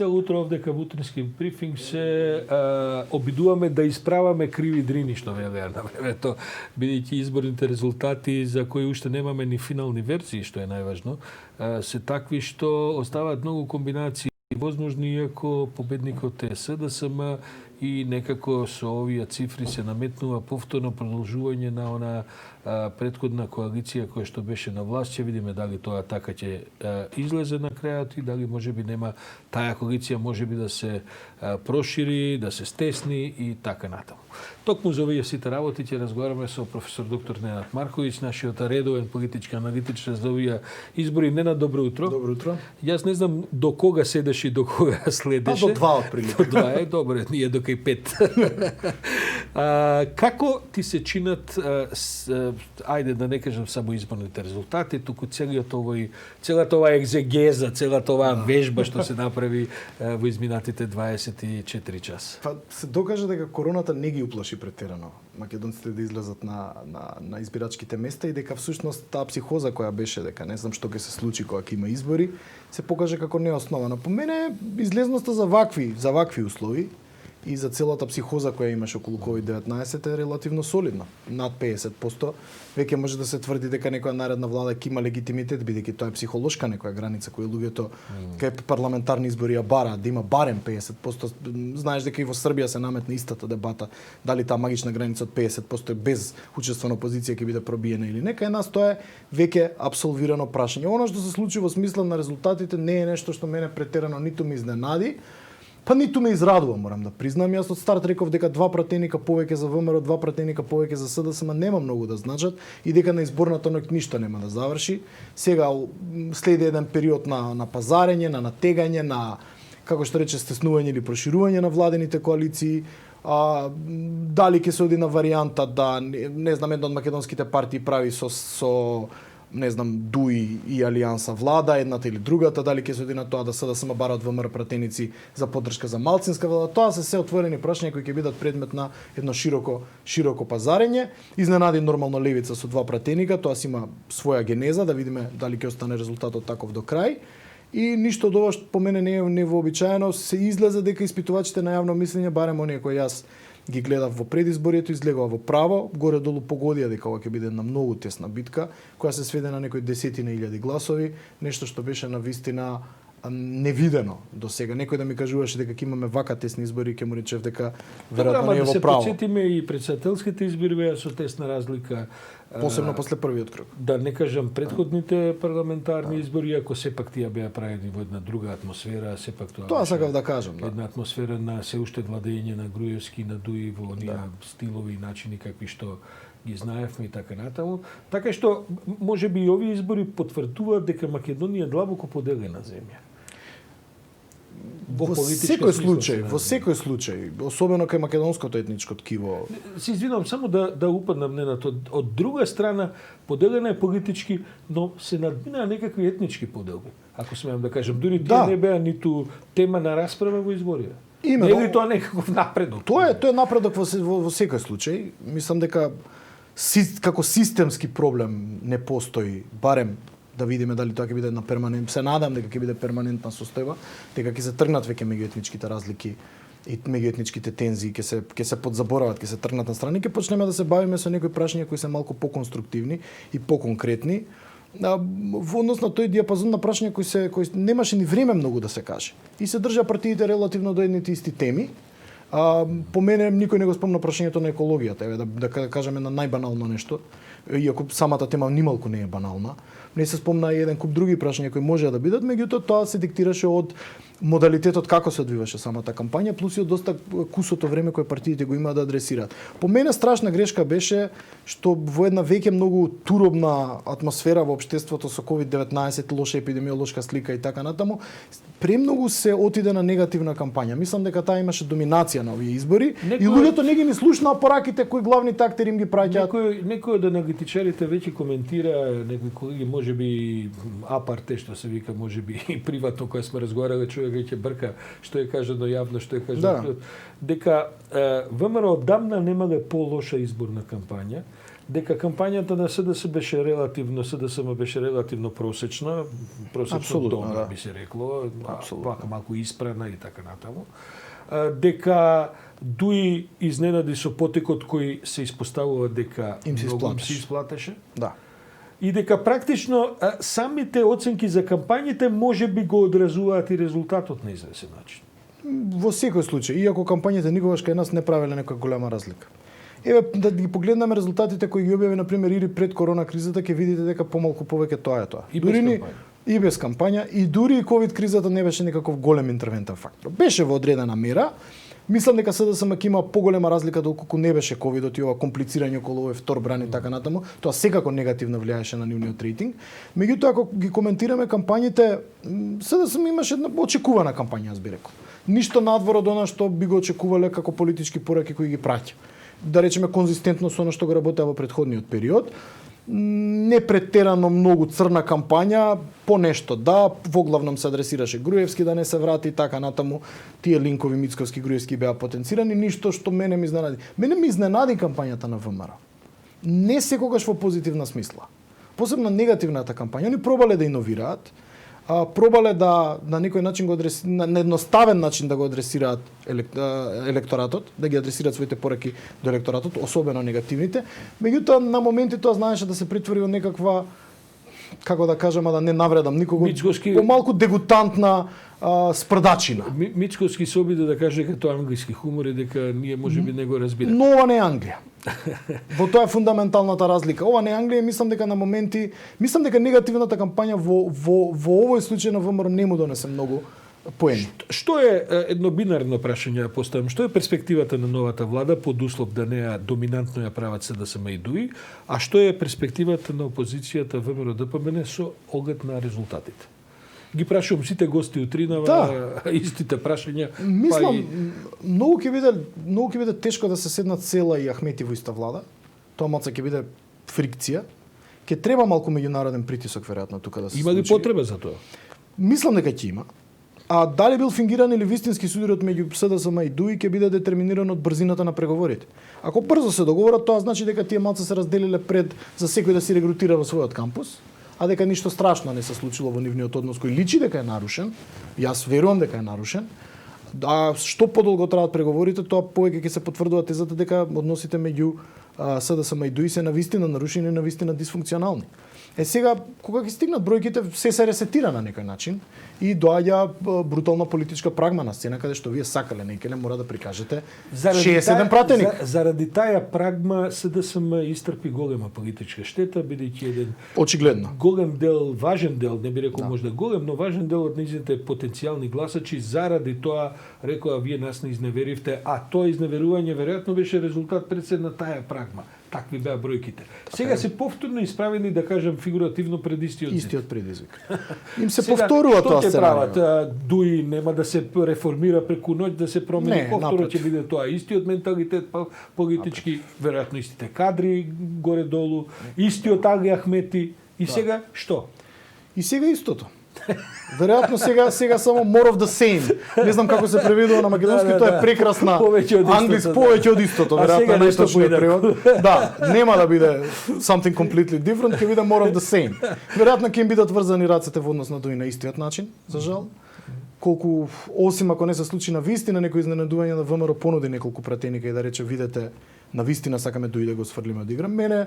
Цело утро овде кај утрински брифинг се обидуваме да исправаме криви дрини, што велеа на времето, бидејќи изборните резултати за кои уште немаме ни финални верзии, што е најважно, се такви што оставаат многу комбинации возможни, иако победникот е СДСМ и некако со овие цифри се наметнува повторно продолжување на она претходна коалиција која што беше на власт. Ќе видиме дали тоа така ќе излезе на крајот и дали можеби нема таа коалиција можеби да се прошири, да се стесни и така натаму. Токму за овие сите работи ќе разговараме со професор доктор Ненад Марковиќ, нашиот редовен политички аналитичар за овие избори. Ненад, добро утро. Добро утро. Јас не знам до кога седеше и до кога следеше. До 2 отприлика. До 2 е добро, ние до кај 5. Како ти се чинат, ајде да не кажам само изборните резултати, туку целата оваа екзегеза, целата оваа вежба што се направи во изминатите 24 часа? Па се докажа дека короната не ги уплаши претерано македонците да излезат на избирачките места и дека всушност таа психоза која беше дека не знам што ќе се случи кога ќе има избори, се покаже како неоснована. По мене излезноста за вакви услови и за целата психоза која имаше околу COVID-19 е релативно солидна. Над 50%. Веќе може да се тврди дека некоја наредна влада ќе има легитимитет, бидејќи тоа е психолошка некоја граница која луѓето кај парламентарни избори ја бараат, да има барем 50%. Знаеш дека и во Србија се наметна истата дебата, дали таа магична граница од 50% без учествена опозиција ќе биде пробиена или не. Кај нас тоа е веќе апсолвирано прашање. Она што се случи во смисла на резултатите не е нешто што мене претерано ниту ме изненади, па ниту ме израдува, морам да признам. Јас од старт реков дека 2 пратеника повеќе за ВМРО, 2 пратеника повеќе за СДСМ нема многу да значат и дека на изборната ноќ ништо нема да заврши. Сега следи еден период на пазарење, на натегање, на како што рече стеснување или проширување на владените коалиции. Дали ќе се оди на варијанта да не знам една од македонските партии прави со не знам, ДУИ и Алијанса влада, едната или другата, дали ќе се оди на тоа да СДСМ бара од ВМРО пратеници за поддршка за малцинска влада. Тоа се отворени прашања кои ќе бидат предмет на едно широко пазарење. Изненади нормално левица со 2 пратеника, тоа си има своја генеза, да видиме дали ќе остане резултатот таков до крај. И ништо од ова што по мене не е невообичаено, се излезе дека испитувачите на јавно мислење, барем оние кои јас ги гледав во предизборието, излегува во право, горе-долу погодија дека ова ќе биде една многу тесна битка, која се сведе на некои десетина илјади гласови, нешто што беше на вистина невидено до сега. Некој да ми кажуваше дека ќе имаме вака тесни избори, ќе му речев дека веројатно не е во право. Да се потсетиме и председателските избори беа со тесна разлика. Посебно после првиот круг. Да не кажам претходните парламентарни избори, ако сепак тие беа правени во една друга атмосфера, сепак тоа сакав да кажам, да. Една атмосфера на се уште владење на Груевски, на Дуи во оние стилови и начини какви што ги знаевме и така натаму. Така што можеби и овие избори потврдуваат дека Македонија е длабоко поделена земја. Во секој случај, особено кај македонското етничко ткиво. Се извинувам, само да упаднам Ненад. Од друга страна, поделена е политички, но се надминаа некакви етнички поделби, ако смеам да кажам. Дури тие не беа ниту тема на расправа во изборите. Не е ли тоа некаков напредок? Тоа е напредок во секој случај. Мислам дека како системски проблем не постои, барем да видиме дали тоа ќе биде една се надам дека ќе биде перманентна состојба, дека ќе се тргнат веќе меѓуетничките разлики и меѓуетничките тензии, ќе се подзаборават, ќе се тргнат на страни, ќе почнеме да се бавиме со некои прашања кои се малку поконструктивни и поконкретни. Во однос на тој диапазон на прашања кои немаше ни време многу да се каже. И се држа партиите релативно до едните исти теми. По мене никој не го спомна прашањето на екологијата, да кажеме на најбанално нешто, иако самата тема нималку не е банална. Не се спомна и еден куп други прашања кои можеа да бидат, меѓутоа тоа се диктираше од модалитетот како се одвиваше самата кампања, плюс и од доста кусото време кое партиите го имаат да адресираат. По мене страшна грешка беше што во една веќе многу туробна атмосфера во општеството со COVID-19, лоша епидемиолошка слика и така натаму, премногу се отиде на негативна кампања. Мислам дека таа имаше доминација на овие избори и луѓето не ги ни слушнаа пораките кои главни тактери им ги праќаат. Некој од аналитичарите веќе коментира, некои колеги можеби апарте што се вика, можеби приватно кога сме разговарале, човек ќе брка што е кажано јавно, што е кажано дека ВМРО одамна немале полоша изборна кампања, дека кампањата на СДСМ беше релативно просечна, Апсолутно, долна, да. би се рекло, Апсолутно. малку испрана и така натаму. Дека дуи изненади со потекот кој се испоставува дека Им се многу исплатеше. се исплатеше. Да. И дека практично самите оценки за кампањите може би го одразуваат и резултатот на извесен начин. Во секој случај, иако кампањите никогаш кај нас не правеле некоја голема разлика. Еве да ги погледнеме резултатите кои ги објави на пример или пред корона кризата, ќе видите дека помалку повеќе тоа е тоа. И без кампања. И без кампања, и дури и ковид кризата не беше некаков голем интервентен фактор. Беше во одредена мера. Мислам дека СДСМ ќе има поголема разлика доколку не беше ковидот и ова комплицирање околу овој втор бран и така натаму. Тоа секако негативно влијаеше на нивниот рейтинг. Меѓутоа ако ги коментираме кампањите, СДСМ имаше една очекувана кампања, аз би рекол. Ништо надвор од она што би го очекувале како политички пораки кои ги праќа. Да речеме конзистентно со она што го работеа во претходниот период. Не претерано многу црна кампања, по нешто да, во главном се адресираше Груевски да не се врати и така натаму. Тие линкови Мицковски Груевски беа потенцирани, ништо што мене ми изненади. Мене ми изненади кампањата на ВМРО. Не секогаш во позитивна смисла. Посебно негативната кампања. Они пробале да иновираат, пробале да на некој начин го на едноставен начин да го адресираат електоратот, да ги адресираат своите пораки до електоратот, особено негативните. Меѓутоа на моменти тоа знаеше да се претвори во некаква, како да кажам, да не навредам никого, Мицкоски- помалку дегутантна спрдачина. Мицковски се обиде да каже дека тоа е англиски хумор и дека ние можеби не го разбираме. Но ова не е Англија. Во тоа е фундаменталната разлика. Ова не е Англија, мислам дека на моменти, мислам дека негативната кампања во овој случај на ВМРО не му донесе многу поени. Што е едно бинарно прашање да поставам? Што е перспективата на новата влада под услов да не ја доминантно ја прават СДСМ и ДУИ, а што е перспективата на опозицијата ВМРО ДПМН со оглед на резултатите? Ги прашувам сите гости утринава, Да. истите прашања. Мислам, многу ќе биде тешко да се седнат Села и Ахмети во иста влада. Тоа малце ќе биде фрикција. Ќе треба малку меѓународен притисок веројатно тука да се Има ли случи. потреба за тоа? Мислам дека ќе има. А дали бил фингиран или вистински сударот меѓу СДСМ и ДУИ ќе биде детерминиран од брзината на преговорите. Ако брзо се договорат, тоа значи дека тие малце се разделиле пред за секој да си регрутира во својот кампус, а дека ништо страшно не се случило во нивниот однос кој личи дека е нарушен. Јас верувам дека е нарушен. А што подолго траат преговорите, тоа повеќе ќе се потврдува тезата дека односите меѓу СДСМ и ДУИ се навистина нарушени и навистина дисфункционални. Сега, кога ќе стигнат бројките, се ресетира на некој начин и доаѓа брутална политичка прагма на сцена, каде што вие сакале некеле мора да прикажете 67 пратеник. Заради таа прагма СДСМ истрпи голема политичка штета, бидејќи еден Очигледно. голем дел, важен дел, не би рекол можда голем, но важен дел од низите потенцијални гласачи заради тоа рекоа вие нас не изневеривте, а тоа изневерување веројатно беше резултат пред на таа прагма. Такви беа бројките. Сега се повторно исправени, да кажам фигуративно пред истиот зид. Истиот предизвик. Им се Сега, повторува тоа Што ќе прават? сценарио. ДУИ нема да се реформира преку ноќ, да се промени Не, повторно, напротив. ќе биде тоа истиот менталитет политички, веројатно истите кадри горе-долу, истиот Али Ахмети. И сега што? И сега истото. Веројатно сега само more of the same. Не знам како се преведува на македонски, тоа е прекрасна Повеќе од истото, англиски, да. повеќе од истото, А сега веројатно нешто најточниот поинаку. превод. Да, нема да биде something completely different, ќе биде more of the same. Веројатно ќе им бидат врзани рацете во однос на ДУИ на истиот начин, за жал. Колку, осим ако не се случи на вистина некој изненадување на ВМРО понуди неколку пратеника и да рече видете на вистина сакаме ДУИ да го сфрлиме од игра. Мене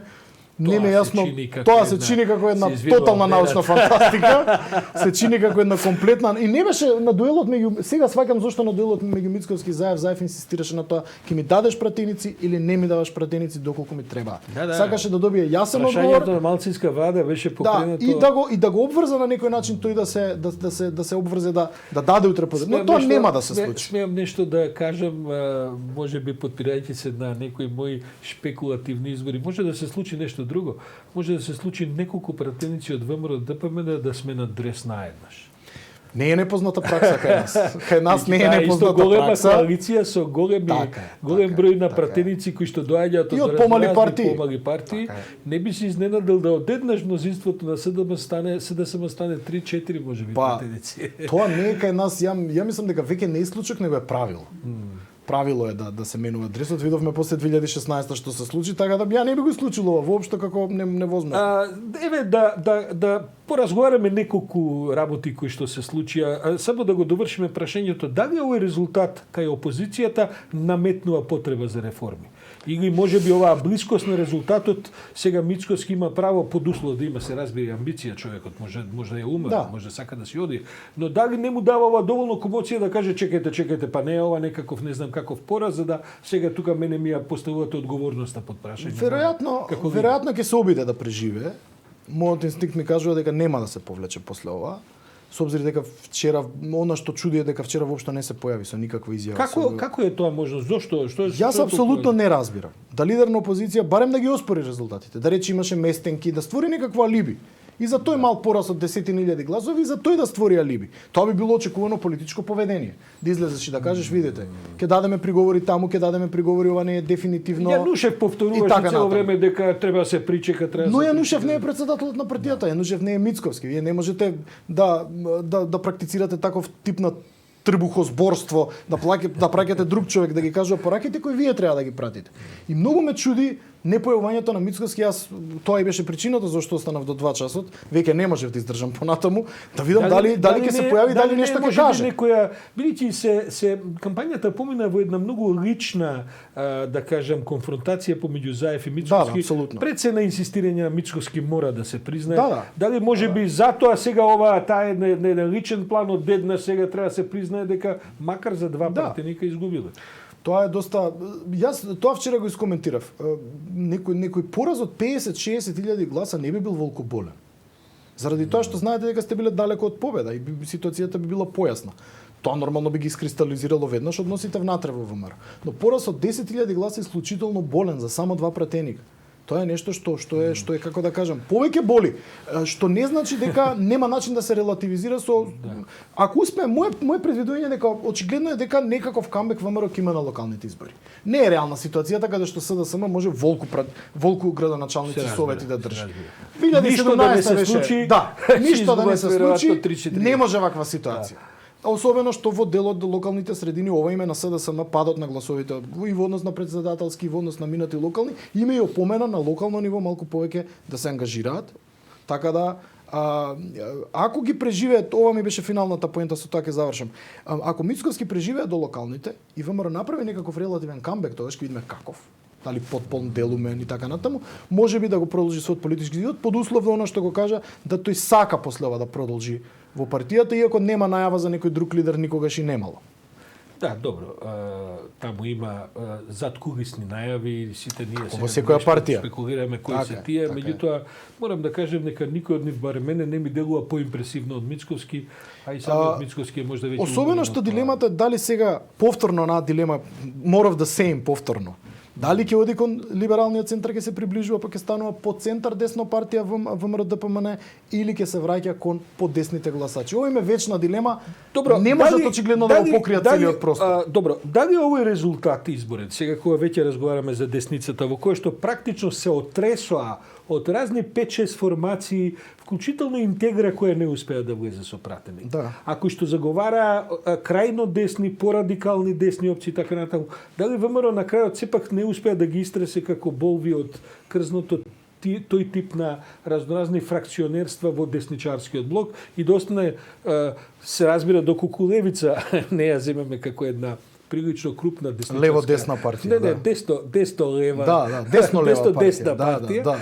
не ми е Тоа се јасно, чини како тоа се една- чини како една се извидува тотална аферата. научна фантастика, се чини како една комплетна и не беше на дуелот меѓу сега сваќам зошто на дуелот меѓу Мицковски и Заев инсистираше на тоа ќе ми дадеш пратеници или не ми даваш пратеници доколку ми треба. Да. Сакаше да добие јасен Прашањето одговор. на Малцинска влада беше Да, покренато. и да го обврза на некој начин тој да се обврзе да даде утре подир. Но тоа нема да се случи. Смеам нешто да кажам, можеби подпирајќи се на некои мои шпекулативни избори. Може да се случи нешто друго. Може да се случи неколку пратеници од ВМРО ДПМН да сменат дрес наеднаш. Не е непозната пракса кај нас. Кај нас не е Таа исто непозната голема пракса. коалиција со голем Така е, број на така е. пратеници кои што доаѓаат И од од помали разни партии. помали партии. Така е. Не би се изненадил да одеднаш мнозинството на СДСМ стане 3-4 можеби Па, пратеници. Тоа не е кај нас, ја мислам дека веќе не е случок, него е правило. правило е да се менува адресот. Видовме после 2016 што се случи, така да ја не би го случило воопшто како невозможно. Еве да поразговараме неколку работи кои што се случија. Само да го довршиме прашањето, дали овој резултат кај опозицијата наметнува потреба за реформи? Или може би оваа блискост на резултатот, сега Мицкоски има право под услов да има, се разбира, амбиција човекот, може да е умен, може да сака да си оди, но дали не му дава ова доволно комоција да каже чекајте, па не е ова некаков не знам каков пораз, за да сега тука мене ми ја поставувате одговорноста под прашање. Веројатно ќе се обиде да преживее. Мојот инстинкт ми кажува дека нема да се повлече после ова. Со обзир дека вчера, она што чуди е дека вчера воопшто не се појави со никаква изјава. Како е тоа можно? Зошто? Јас апсолутно не разбирам. Да лидер на опозиција барем да ги оспори резултатите, да рече имаше местенки, да створи некакво алиби. И за тој мал пораз од 10.000 гласови, и за тој да створи алиби. Тоа би било очекувано политичко поведение. Да излезеш и да кажеш, видите, ќе дадеме приговори таму, ќе дадеме приговори, ова не е дефинитивно. Јанушев повторуваше цело време дека треба да се причека, Но Јанушев не е председателот на партијата, Јанушев не е Мицковски. Вие не можете да практицирате таков тип на трбухозборство, да праќате друг човек да ги кажува пораките кои вие треба да ги пратите. И многу ме чуди непојавувањето на Мицковски. Јас тоа и беше причината зашто останав до 2 часот. Веќе не можев да издржам понатаму, да видам дали ќе се појави, дали нешто ќе каже. Бидејќи се кампањата помина во една многу лична, да кажам, конфронтација помеѓу Заев и Мицковски. Пред се на инсистирање на Мицковски мора да се признае. Дали може би затоа сега ова таа е на личен план од дедна сега треба да се признае дека макар за 2 пратеника изгубиле. Тоа е доста. Јас тоа вчера го искоментирав. Некој пораз од 50-60 илјади гласа не би бил волку болен. Заради тоа што знаете дека сте биле далеко од победа и ситуацијата би била појасна. Тоа нормално би ги искристализирало веднаш односите внатре во ВМРО. Но пораз од 10.000 гласа е исклучително болен за само 2 пратеника. Тоа е нешто што е како да кажам, повеќе боли, што не значи дека нема начин да се релативизира со ако успее моje предвидување дека очигледно е дека некаков камбек ВМРО ќе има на локалните избори. Не е реална ситуацијата каде што СДСМ може волку градоначалници совети да држи. 2017 беше, ништо да не се случи, не може ваква ситуација. Особено што во делот до локалните средини ова име на СДСМ падот на гласовите и во однос на претседателски и во однос на минати локални, има и опомена на локално ниво малку повеќе да се ангажираат. Така да ако ги преживеат, ова ми беше финалната поента, со тоа ќе завршам. Ако Мицковски преживеат до локалните и ВМРО направи некаков релативен камбек, тогаш ќе видиме каков. Дали потполн делумен и така натаму, може би да го продолжи својот политички живот под услов да она што го кажа да тој сака после ова да продолжи во партијата, иако нема најава за некој друг лидер никогаш и немало. Да, добро. Таму има задкулисни најави и сите ние во секоја партија спекулираме кои се тие, меѓутоа морам да кажем дека никој од нив барем мене не ми делува поимпресивно од Мицковски, а и самиот Мицковски е можда веќе. Особено што дилемата дали сега повторно на дилема more of the same повторно. Дали ќе оди кон либералниот центар, ќе се приближува, па ќе станува по центар десно партија ВМРО ДПМН или ќе се враќа кон подесните гласачи. Ова е вечна дилема. Добро, не може очигледно да го покријат целиот простор. Добро, дали овој резултат изборен, сега кога веќе разговараме за десницата, во кој што практично се отресоа од разни 5-6 формации, вклучително интегра која не успеа да влезе со пратеник. А кои што заговара крајно десни, порадикални десни опции така натаму, дали ВМРО на крајот сепак не успеа да ги истресе како болви од крзното тој тип на разноразни фракционерства во десничарскиот блок и да остане, се разбира, доколку левица не ја земеме како една прилично крупна десничарска. Лево-десна партија. Не, десно-лева. Десно-лева десно-десна партија.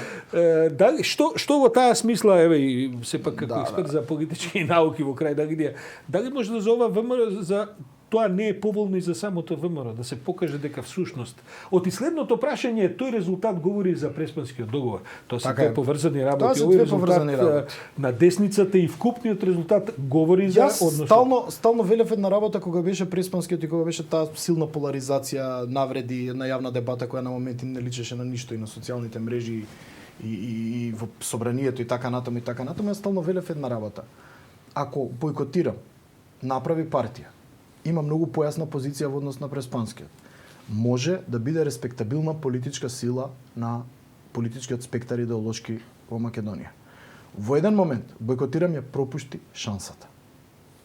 Дали што во таа смисла, еве и сепак како експерт за политички науки во крај дали може да за ова ВМРО за тоа не е поволно и за самото ВМРО, да се покаже дека всушност од следното прашање тој резултат говори за Преспанскиот договор. Тоа се две поврзани работи. Овој резултат на десницата и вкупниот резултат говори за однос. Стално велев една работа кога беше Преспанскиот и кога беше таа силна поларизација, навреди на јавна дебата која на моменти не личеше на ништо и на социјалните мрежи и во собранието и така натаму, јас стално велев една работа. Ако бойкотирам, направи партија, има многу појасна позиција во однос на Преспанскиот. Може да биде респектабилна политичка сила на политичкиот спектар идеолошки во Македонија. Во еден момент бойкотирам ја пропушти шансата.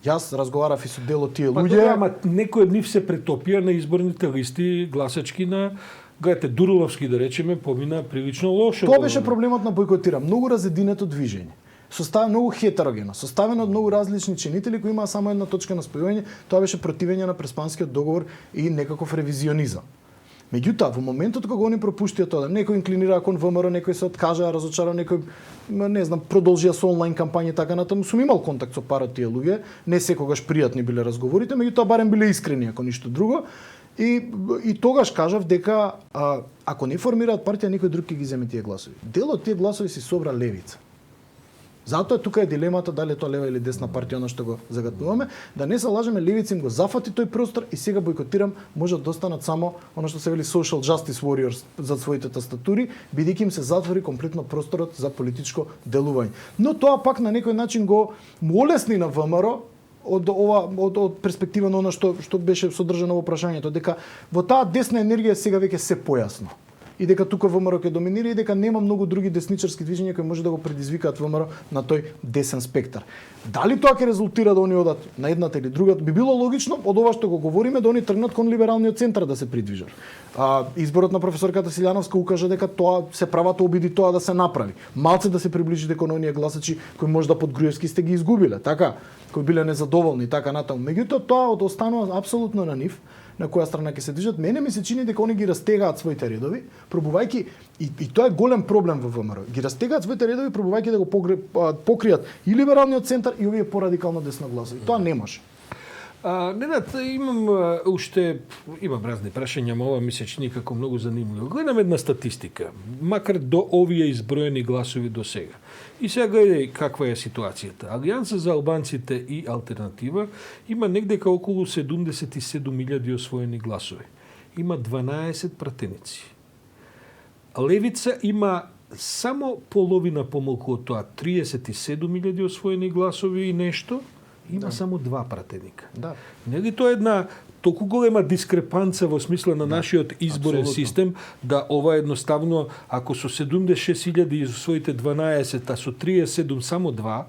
Јас разговарав и со дел од тие Па луѓе. добре, ама некои од нив се претопија на изборните листи гласачки на гледате Дуруловски да речеме помина прилично лошо. Тоа беше проблемот на бойкотира. Многу разединето движење. Составено многу хетерогено, составено од многу различни чинители кои имаа само една точка на спојување, тоа беше противење на Преспанскиот договор и некаков ревизионизам. Меѓутоа, во моментот кога они пропуштија тоа, некој инклинира кон ВМРО, некој се откажа, разочара, некој не знам, продолжија со онлайн кампањи така натаму. Сум имал контакт со пар од тие луѓе, не секогаш пријатни биле разговорите, меѓутоа барем биле искрени ако ништо друго. И тогаш кажав дека ако не формираат партија, некој друг ќе ги земе тие гласови. Дел од тие гласови си собра левица. Затоа тука е дилемата дали е тоа лева или десна партија, она што го загатнуваме, да не се лажеме, левица им го зафати тој простор и сега бойкотирам, може да останат само она што се вели social justice warriors за своите тастатури, бидејќи им се затвори комплетно просторот за политичко делување. Но тоа пак на некој начин го олесни на ВМРО од перспектива на она што беше содржано во прашањето, дека во таа десна енергија сега веќе се појасно. И дека тука ВМРО ќе доминира и дека нема многу други десничарски движења кои може да го предизвикаат ВМРО на тој десен спектар. Дали тоа ќе резултира да они одат на едната или другата? Би било логично од ова што го говориме да они тргнат кон либералниот центар да се придвижат. Изборот на професорката Силјановска укажа дека тоа се правата обиди тоа да се направи. Малце да се приближи кон оние гласачи кои може да под Груевски сте ги изгубиле, така, кои биле незадоволни така натаму. Меѓутоа тоа останува апсолутно на нив, на која страна ќе се движат. Мене ми се чини дека они ги растегаат своите редови, пробувајќи и тоа е голем проблем во ВМРО. Ги растегаат своите редови пробувајќи да го покријат и либералниот центар и овие порадикално десно гласови. Тоа не може. Ненад, имам разни прашања, но ова ми се чини како многу занимливо. Гледам една статистика, макар до овие изброени гласови до сега. И сега гледај каква е ситуацијата. Алијанса за албанците и Алтернатива има негдека околу 77.000 освоени гласови. Има 12 пратеници. Левица има само половина помалку од тоа, 37.000 освоени гласови и нешто. Има само 2 пратеника. Да. Нели тоа е една толку голема дискрепанца во смисла на нашиот изборен систем, да ова едноставно, ако со 76.000 и своите 12, а со 37 само 2,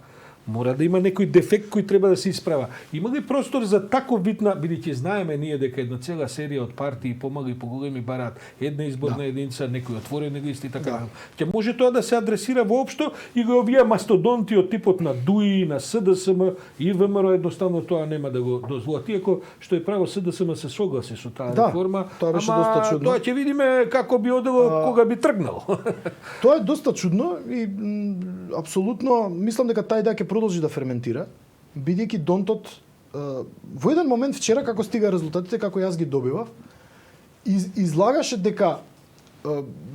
мора да има некој дефект кој треба да се исправа. Има ли простор за таков вид на, бидејќи знаеме ние дека една цела серија од партии помали и поголеми бараат една изборна единица, некои отворени листи и така. Ќе може тоа да се адресира воопшто и го овие мастодонти од типот на ДУИ, на СДСМ и ВМРО едноставно тоа нема да го дозволат. Иако што е право СДСМ се согласи со таа реформа, тоа беше доста чудно. Тоа ќе видиме како би одело кога би тргнал. Тоа е доста чудно и апсолутно мислам дека тај ќе продолжи да ферментира, бидејќи Донтот во еден момент вчера како стига резултатите, како јас ги добивав, излагаше дека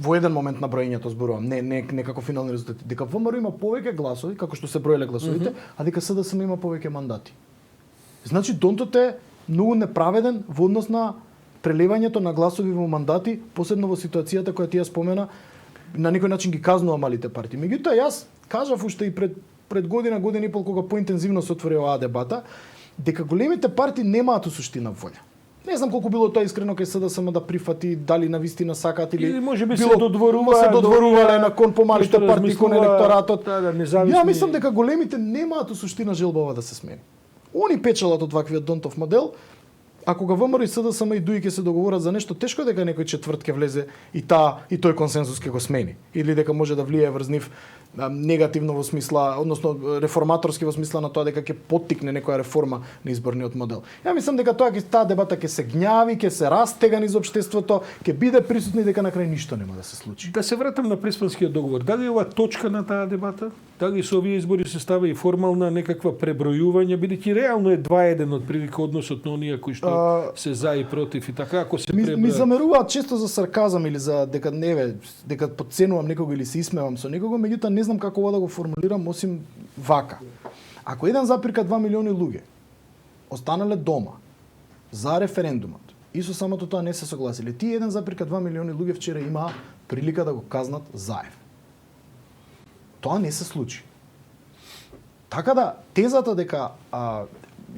во еден момент на броењето зборувам, не како финални резултати, дека ВМРО има повеќе гласови, како што се броеле гласовите, а дека СДСМ има повеќе мандати. Значи Донтот е многу неправеден во однос на прелевањето на гласови во мандати, посебно во ситуацијата која ти ја спомена, на некој начин ги казнува малите партии. Меѓутоа јас кажав уште и пред година и пол кога поинтензивно се отвори оваа дебата, дека големите партии немаат суштина волја. Не знам колку било тоа искрено кај СДСМ да прифати, дали навистина сакаат или можеби се додворувале на кон помалите партии, кон електоратот. Ја мислам дека големите немаат суштина желба да се смени. Они печелат од ваквиот Донтов модел. Ако го ВМРО и СДСМ и ДУИ ќе се договорат за нешто, тешко дека некој четврт ќе влезе и тој консензус ќе го смени или дека може да влијае врз нив негативно во смисла, односно реформаторски во смисла на тоа дека ќе поттикне некоја реформа на изборниот модел. Ја мислам дека таа дебата ќе се гњави, ќе се растега низ општеството, ќе биде присутна и дека на крај ништо нема да се случи. Да се вратам на Преспанскиот договор. Дали е ова точка на таа дебата? Дали со овие избори се става и формална некаква пребројување, бидејќи реално е 2:1 отприлика односот на оние кои што се за и против и така, ако се ми замеруваат често за сарказам или за дека подценувам некого или се исмевам со некого, меѓутоа не знам како ова да го формулирам осим вака. Ако 1,2 милиони луѓе останале дома за референдумот и со самото тоа не се согласиле, тие 1,2 милиони луѓе вчера имаа прилика да го казнат заев. Тоа не се случи. Така да, тезата дека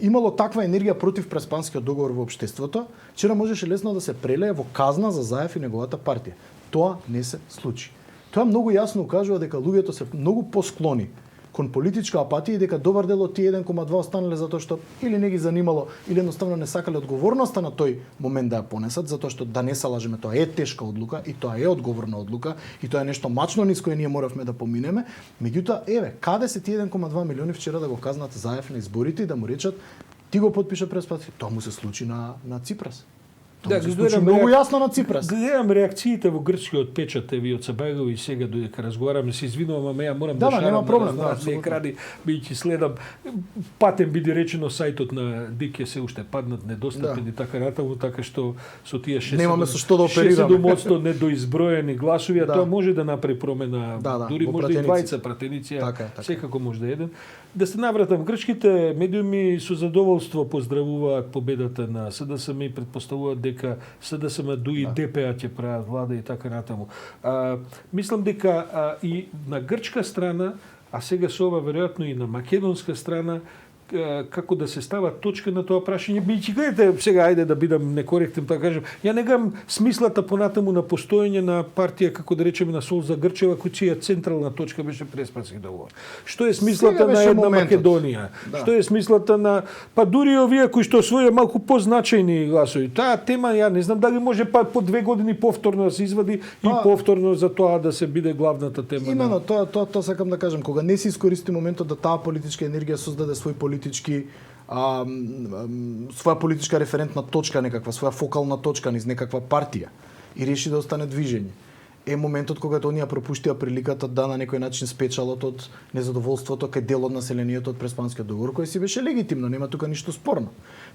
имало таква енергија против Преспанскиот договор во општеството, вчера можеше лесно да се прелее во казна за Заев и неговата партија. Тоа не се случи. Тоа многу јасно укажува дека луѓето се многу посклони кон политичка апатија и дека добар дел од тие 1,2 останале затоа што или не ги занимало, или едноставно не сакале одговорноста на тој момент да ја понесат, затоа што да не се лажеме, тоа е тешка одлука и тоа е одговорна одлука и тоа е нешто мачно низ кое ние моравме да поминеме. Меѓутоа, еве, каде се тие 1,2 милиони вчера да го казнат Заев на изборите и да му речат ти го подпиша през пат. Тоа му се случи на Ципрас. Да, многу јасно на Ципрас. Гледам реакциите во грчкиот печат, ви од Сабајгови и сега додека разговараме, се извинувам, ама ја морам да шарам. Нема проблем, да екрани, бидејќи следам патем биде речено сајтот на ДИК е се уште паднат, недостапен и така натаму, така што со тие 6-7% недоизброени гласови, а тоа може да направи промена, дури може и двајца пратеници, секако може да еден. Да се навратам, грчките медиуми со задоволство поздравуваат победата на СДСМ и претпоставуваат дека СДСМ дуи ДПА ќе прават влада и така натаму. Мислам дека и на грчка страна, а сега со ова веројатно и на македонска страна, како да се става точка на тоа прашање, бидејќи гледате, сега ајде да бидам некоректен, па кажам, ја не гам смислата понатаму на постоење на партија, како да речеме на Солза Грчева, која чија централна точка беше Преспански договор. Што е смислата на една Македонија? Што е смислата на па дури овие кои што освоија малку позначајни гласови? Таа тема ја не знам дали може па по 2 години повторно да се извади и повторно за тоа да се биде главната тема. Именно тоа сакам да кажам, кога не се искористи моментот да таа политичка енергија создаде свој своја политичка референтна точка некаква, своја фокална точка низ некаква партија и реши да остане движење. Е моментот кога оние пропуштија приликата да на некој начин спечалат од незадоволството кај дел од населението од Преспанскиот договор, кој си беше легитимно, нема тука ништо спорно.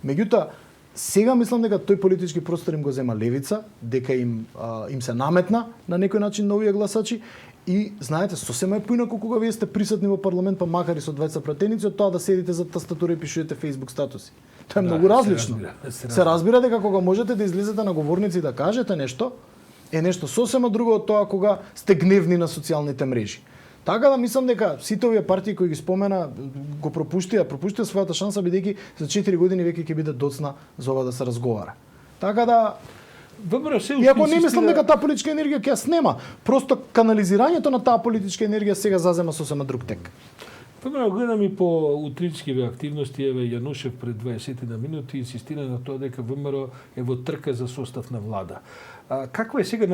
Меѓутоа, сега мислам дека тој политички простор им го зема левица, дека им се наметна на некој начин на овие гласачи. И знаете, сосема е поинаку кога вие сте присутни во парламент, па макар и со двајца пратеници, од тоа да седите за тастатура и пишувате Facebook статуси. Тоа е многу различно. Се разбира дека кога можете да излезете на говорници и да кажете нешто, е нешто сосема друго од тоа кога сте гневни на социјалните мрежи. Така да мислам дека сите овие партии кои ги спомена го пропуштија својата шанса бидејќи за 4 години веќе ќе биде доцна за ова да се разговара. Така да иако не мислам дека таа политичка енергија ќе ја снема, просто канализирањето на таа политичка енергија сега зазема сосема друг тек. Помено гледам и по утринскиве активности, еве Јанушев пред 20 на минути инсистира на тоа дека ВМРО е во трка за состав на влада. Каква е сега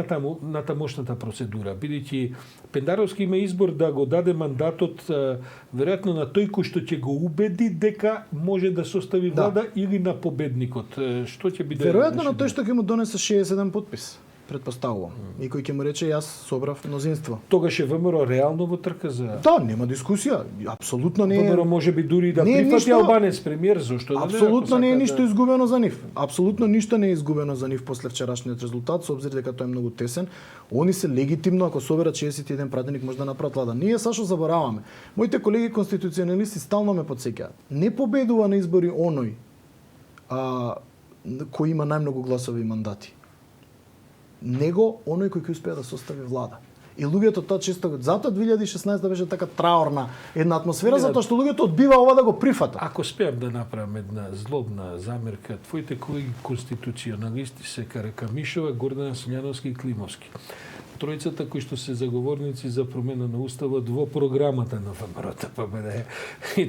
на тамошната процедура? Бидејќи Пендаровски има избор да го даде мандатот веројатно на тој кој што ќе го убеди дека може да состави влада или на победникот. Што ќе биде? Веројатно на тој што ќе му донесе 61 подпис. Предпоставувам. И кој ќе му рече јас собрав мнозинство. Тогаш е ВМРО реално во трка за... Да, нема дискусија. Апсолутно не е... ВМРО може би дури да прифати Албанец премиер, зашто да не? Апсолутно не е ништо изгубено за нив. Апсолутно ништо не е изгубено за нив после вчерашниот резултат, со обзир дека тоа е многу тесен. Они се легитимно, ако соберат 61 пратеник, може да направат влада. Ние Сашо забораваме. Моите колеги конституционалисти стално ме потсеќаат. Не победува на избори оној кој има најмногу гласови и мандати, него оној кој ќе успее да состави влада. И луѓето тоа често затоа 2016 беше така траорна една атмосфера, затоа што луѓето одбива ова да го прифатат. Ако спеам да направам една злобна замерка, твоите колеги конституционалисти се Каракамишова, Гордана Силјановски и Климовски. Тројцата кои што се заговорници за промена на уставот во програмата на ВМРО-ППД.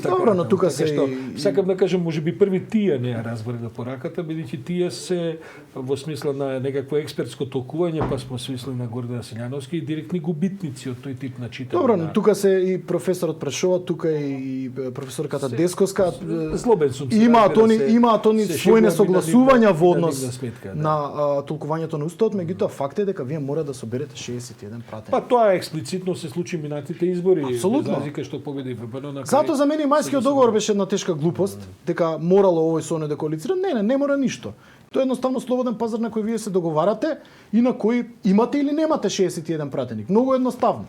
Добро, но тука се сакам да кажам, можеби први тие не ја разбрага пораката, бидејќи тие се во смисла на некакво експертско толкување, па смо свисли на Гордана Силјановски и директни губитници од тој тип на читање. Добро, но тука се и професорот Прашова, тука и професорката Десковска. Злобен сум. Имаат они своји несогласувања во однос на толкувањето на уставот, меѓутоа факт е дека вие мора да соберете 61 пратеник. Па тоа експлицитно се случи минатите избори. Апсолутно. Разлика што победи ВМРО на крај. Зато за мене мајскиот договор беше една тешка глупост, дека морало овој со оној да коалицира. Не мора ништо. Тоа е едноставно слободен пазар на кој вие се договарате и на кој имате или немате 61 пратеник. Многу едноставно.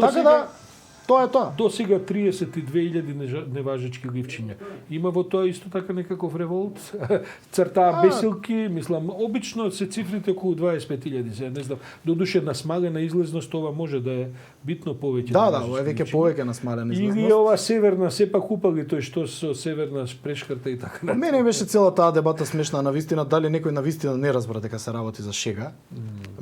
Така да тоа е тоа. До сега 32.000 неважечки ливчиња. Има во тоа исто така некаков револт. Цртаа бесилки, мислам, обично се цифрите околу 25.000, се не знам. Додуше на смалена излезност ова може да е битно повеќе. Да, ова е веќе повеќе на смалена излезност. Или ова северна, сепак упали тој што со северна прешкарта и така натаму. Мене беше цела таа дебата смешна, навистина дали некој навистина не разбра дека се работи за шега.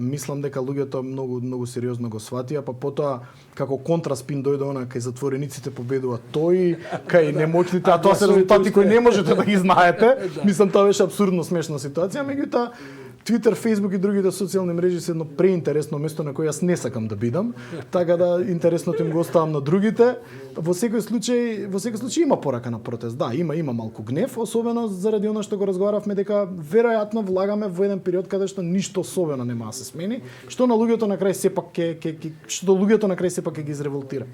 мислам дека луѓето многу сериозно го сватија, па потоа како контраспин дојде она кај затворениците победува тој, кај немоќните, а тоа се резултати кои не можете да ги знаете. Мислам тоа беше апсурдно смешна ситуација, меѓутоа Twitter, Facebook и другите социјални мрежи се едно преинтересно место на кое јас не сакам да бидам, така да интересното им го оставам на другите. Во секој случај има порака на протест. Да, има малку гнев, особено заради она што го разговаравме дека веројатно влагаме во еден период каде што ништо особено нема да се смени, што луѓето на крај сепак ќе ги изреволтира.